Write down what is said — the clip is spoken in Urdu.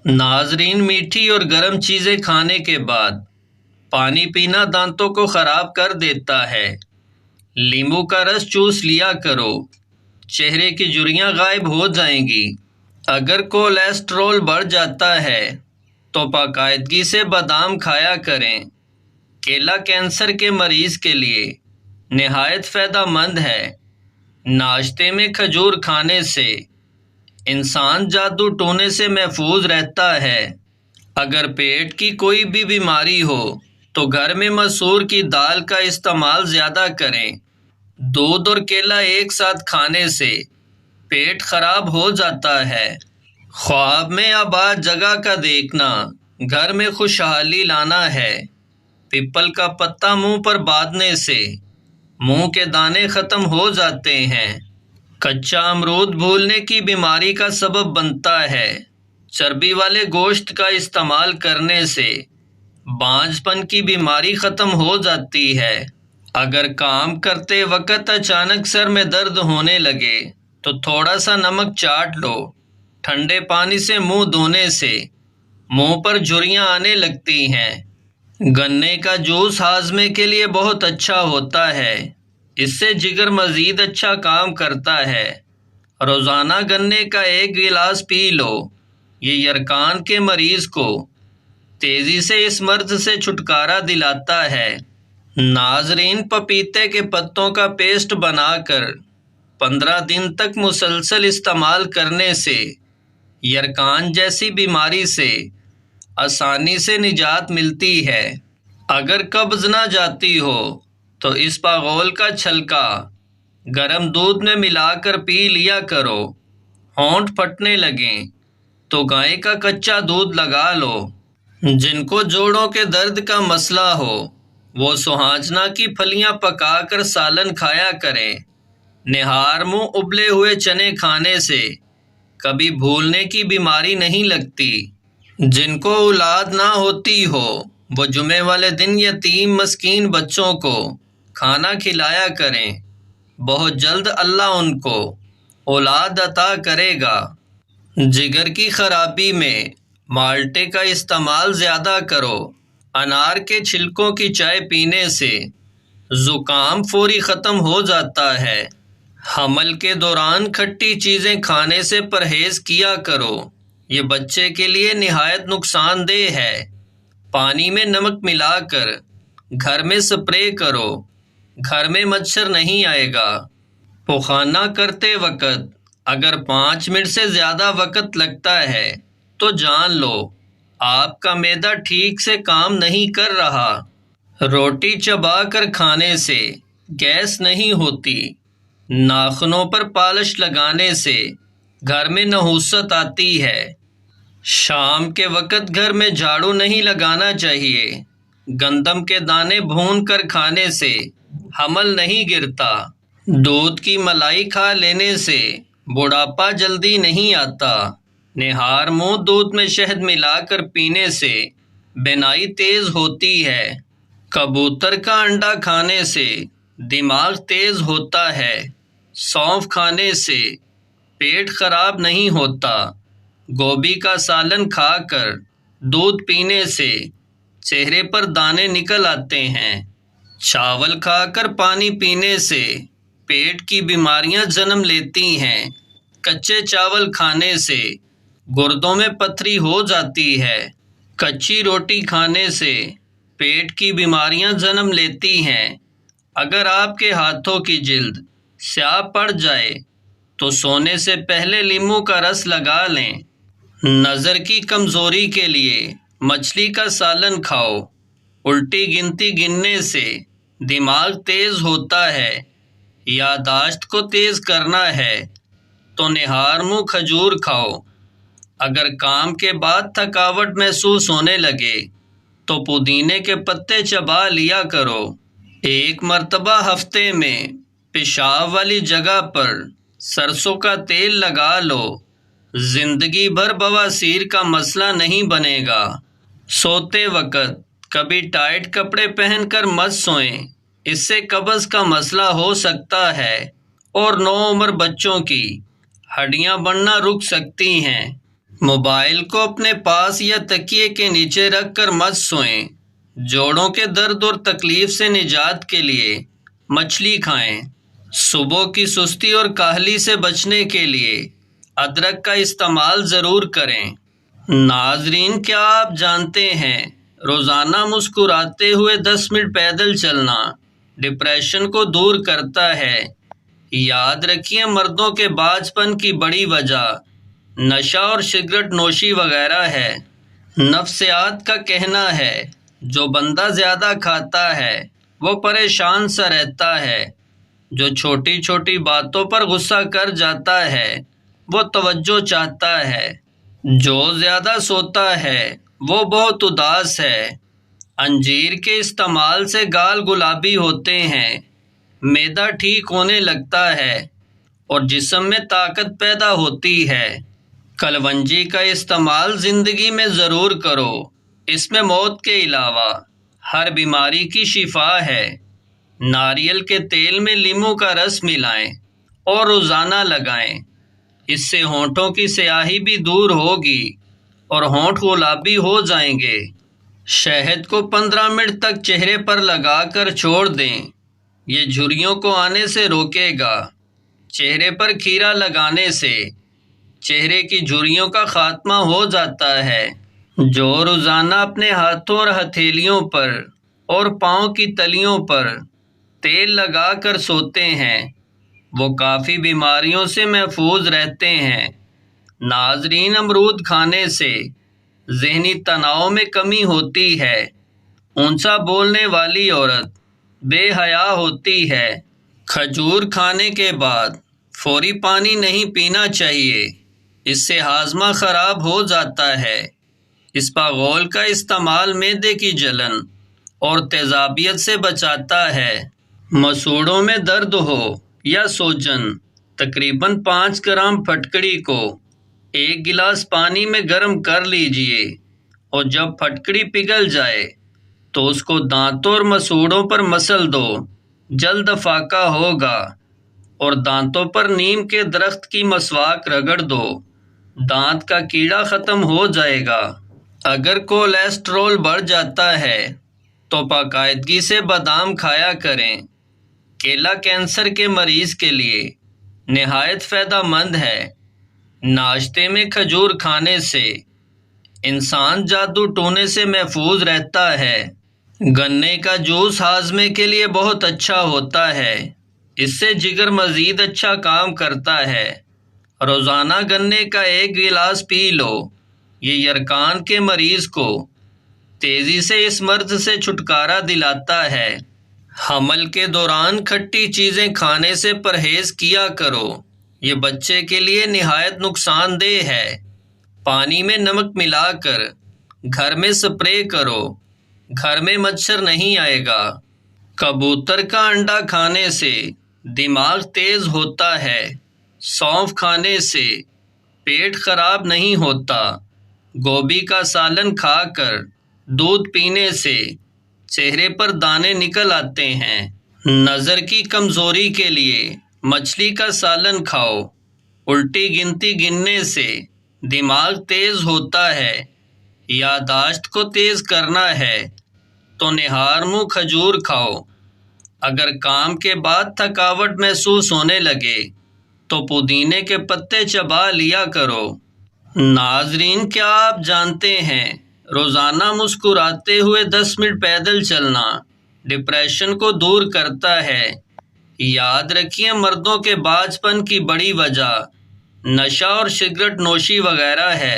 ناظرین، میٹھی اور گرم چیزیں کھانے کے بعد پانی پینا دانتوں کو خراب کر دیتا ہے۔ لیموں کا رس چوس لیا کرو، چہرے کی جھریاں غائب ہو جائیں گی۔ اگر کولیسٹرول بڑھ جاتا ہے تو باقاعدگی سے بادام کھایا کریں۔ کیلا کینسر کے مریض کے لیے نہایت فائدہ مند ہے۔ ناشتے میں کھجور کھانے سے انسان جادو ٹونے سے محفوظ رہتا ہے۔ اگر پیٹ کی کوئی بھی بیماری ہو تو گھر میں مسور کی دال کا استعمال زیادہ کریں۔ دودھ اور کیلا ایک ساتھ کھانے سے پیٹ خراب ہو جاتا ہے۔ خواب میں آباد جگہ کا دیکھنا گھر میں خوشحالی لانا ہے۔ پیپل کا پتا منہ پر باندھنے سے منہ کے دانے ختم ہو جاتے ہیں۔ کچا امرود بھولنے کی بیماری کا سبب بنتا ہے۔ چربی والے گوشت کا استعمال کرنے سے بانجھ پن کی بیماری ختم ہو جاتی ہے۔ اگر کام کرتے وقت اچانک سر میں درد ہونے لگے تو تھوڑا سا نمک چاٹ لو۔ ٹھنڈے پانی سے منہ دھونے سے منہ پر جھریاں آنے لگتی ہیں۔ گنے کا جوس ہاضمے کے لیے بہت اچھا ہوتا ہے۔ اس سے جگر مزید اچھا کام کرتا ہے۔ روزانہ گنے کا ایک گلاس پی لو۔ یہ یرقان کے مریض کو تیزی سے اس مرض سے چھٹکارا دلاتا ہے۔ ناظرین، پپیتے کے پتوں کا پیسٹ بنا کر 15 دن تک مسلسل استعمال کرنے سے یرقان جیسی بیماری سے آسانی سے نجات ملتی ہے۔ اگر قبض نہ جاتی ہو تو اسپاغول کا چھلکا گرم دودھ میں ملا کر پی لیا کرو۔ ہونٹ پھٹنے لگیں تو گائے کا کچا دودھ لگا لو۔ جن کو جوڑوں کے درد کا مسئلہ ہو وہ سوہانجنا کی پھلیاں پکا کر سالن کھایا کریں۔ نہار منہ ابلے ہوئے چنے کھانے سے کبھی بھولنے کی بیماری نہیں لگتی۔ جن کو اولاد نہ ہوتی ہو وہ جمعے والے دن یتیم مسکین بچوں کو کھانا کھلایا کریں۔ بہت جلد اللہ ان کو اولاد عطا کرے گا۔ جگر کی خرابی میں مالٹے کا استعمال زیادہ کرو۔ انار کے چھلکوں کی چائے پینے سے زکام فوری ختم ہو جاتا ہے۔ حمل کے دوران کھٹی چیزیں کھانے سے پرہیز کیا کرو۔ یہ بچے کے لیے نہایت نقصان دہ ہے۔ پانی میں نمک ملا کر گھر میں سپرے کرو۔ گھر میں مچھر نہیں آئے گا۔ پخانہ کرتے وقت اگر 5 منٹ سے زیادہ وقت لگتا ہے تو جان لو آپ کا معدہ ٹھیک سے کام نہیں کر رہا۔ روٹی چبا کر کھانے سے گیس نہیں ہوتی۔ ناخنوں پر پالش لگانے سے گھر میں نحوست آتی ہے۔ شام کے وقت گھر میں جھاڑو نہیں لگانا چاہیے۔ گندم کے دانے بھون کر کھانے سے حمل نہیں گرتا۔ دودھ کی ملائی کھا لینے سے بڑھاپا جلدی نہیں آتا۔ نہار منہ دودھ میں شہد ملا کر پینے سے بینائی تیز ہوتی ہے۔ کبوتر کا انڈا کھانے سے دماغ تیز ہوتا ہے۔ سونف کھانے سے پیٹ خراب نہیں ہوتا۔ گوبھی کا سالن کھا کر دودھ پینے سے چہرے پر دانے نکل آتے ہیں۔ چاول کھا کر پانی پینے سے پیٹ کی بیماریاں جنم لیتی ہیں۔ کچے چاول کھانے سے گردوں میں پتھری ہو جاتی ہے۔ کچی روٹی کھانے سے پیٹ کی بیماریاں جنم لیتی ہیں۔ اگر آپ کے ہاتھوں کی جلد سیاہ پڑ جائے تو سونے سے پہلے لیموں کا رس لگا لیں۔ نظر کی کمزوری کے لیے مچھلی کا سالن کھاؤ۔ الٹی گنتی گننے سے دماغ تیز ہوتا ہے۔ یادداشت کو تیز کرنا ہے تو نہار منہ کھجور کھاؤ۔ اگر کام کے بعد تھکاوٹ محسوس ہونے لگے تو پودینے کے پتے چبا لیا کرو۔ 1 مرتبہ ہفتے میں پیشاب والی جگہ پر سرسوں کا تیل لگا لو۔ زندگی بھر بواسیر کا مسئلہ نہیں بنے گا۔ سوتے وقت کبھی ٹائٹ کپڑے پہن کر مت سوئیں۔ اس سے قبض کا مسئلہ ہو سکتا ہے اور نوعمر بچوں کی ہڈیاں بڑھنا رک سکتی ہیں۔ موبائل کو اپنے پاس یا تکیے کے نیچے رکھ کر مت سوئیں۔ جوڑوں کے درد اور تکلیف سے نجات کے لیے مچھلی کھائیں۔ صبح کی سستی اور کاہلی سے بچنے کے لیے ادرک کا استعمال ضرور کریں۔ ناظرین، کیا آپ جانتے ہیں روزانہ مسکراتے ہوئے 10 منٹ پیدل چلنا ڈپریشن کو دور کرتا ہے؟ یاد رکھیے، مردوں کے باج پن کی بڑی وجہ نشہ اور سگریٹ نوشی وغیرہ ہے۔ نفسیات کا کہنا ہے جو بندہ زیادہ کھاتا ہے وہ پریشان سا رہتا ہے، جو چھوٹی چھوٹی باتوں پر غصہ کر جاتا ہے وہ توجہ چاہتا ہے، جو زیادہ سوتا ہے وہ بہت اداس ہے۔ انجیر کے استعمال سے گال گلابی ہوتے ہیں، معدہ ٹھیک ہونے لگتا ہے اور جسم میں طاقت پیدا ہوتی ہے۔ کلونجی کا استعمال زندگی میں ضرور کرو، اس میں موت کے علاوہ ہر بیماری کی شفا ہے۔ ناریل کے تیل میں لیموں کا رس ملائیں اور روزانہ لگائیں، اس سے ہونٹوں کی سیاہی بھی دور ہوگی اور ہونٹ گلابی ہو جائیں گے۔ شہد کو 15 منٹ تک چہرے پر لگا کر چھوڑ دیں، یہ جھریوں کو آنے سے روکے گا۔ چہرے پر کھیرا لگانے سے چہرے کی جھریوں کا خاتمہ ہو جاتا ہے۔ جو روزانہ اپنے ہاتھوں اور ہتھیلیوں پر اور پاؤں کی تلیوں پر تیل لگا کر سوتے ہیں وہ کافی بیماریوں سے محفوظ رہتے ہیں۔ ناظرین، امرود کھانے سے ذہنی تناؤ میں کمی ہوتی ہے۔ اونچا بولنے والی عورت بے حیا ہوتی ہے۔ کھجور کھانے کے بعد فوری پانی نہیں پینا چاہیے، اس سے ہاضمہ خراب ہو جاتا ہے۔ اسپاغول کا استعمال معدے کی جلن اور تیزابیت سے بچاتا ہے۔ مسوڑوں میں درد ہو یا سوجن، تقریباً 5 گرام پھٹکڑی کو 1 گلاس پانی میں گرم کر لیجئے اور جب پھٹکڑی پگھل جائے تو اس کو دانتوں اور مسوڑوں پر مسل دو، جلد افاقہ ہوگا۔ اور دانتوں پر نیم کے درخت کی مسواک رگڑ دو، دانت کا کیڑا ختم ہو جائے گا۔ اگر کولیسٹرول بڑھ جاتا ہے تو باقاعدگی سے بادام کھایا کریں۔ کیلا کینسر کے مریض کے لیے نہایت فائدہ مند ہے۔ ناشتے میں کھجور کھانے سے انسان جادو ٹونے سے محفوظ رہتا ہے۔ گنے کا جوس ہاضمے کے لیے بہت اچھا ہوتا ہے، اس سے جگر مزید اچھا کام کرتا ہے۔ روزانہ گنے کا 1 گلاس پی لو، یہ یرقان کے مریض کو تیزی سے اس مرض سے چھٹکارا دلاتا ہے۔ حمل کے دوران کھٹی چیزیں کھانے سے پرہیز کیا کرو، یہ بچے کے لیے نہایت نقصان دہ ہے۔ پانی میں نمک ملا کر گھر میں سپرے کرو، گھر میں مچھر نہیں آئے گا۔ کبوتر کا انڈا کھانے سے دماغ تیز ہوتا ہے۔ سونف کھانے سے پیٹ خراب نہیں ہوتا۔ گوبھی کا سالن کھا کر دودھ پینے سے چہرے پر دانے نکل آتے ہیں۔ نظر کی کمزوری کے لیے مچھلی کا سالن کھاؤ۔ الٹی گنتی گننے سے دماغ تیز ہوتا ہے۔ یادداشت کو تیز کرنا ہے تو نہار منہ کھجور کھاؤ۔ اگر کام کے بعد تھکاوٹ محسوس ہونے لگے تو پودینے کے پتے چبا لیا کرو۔ ناظرین، کیا آپ جانتے ہیں روزانہ مسکراتے ہوئے 10 منٹ پیدل چلنا ڈپریشن کو دور کرتا ہے؟ یاد رکھیے، مردوں کے باج پن کی بڑی وجہ نشہ اور سگریٹ نوشی وغیرہ ہے۔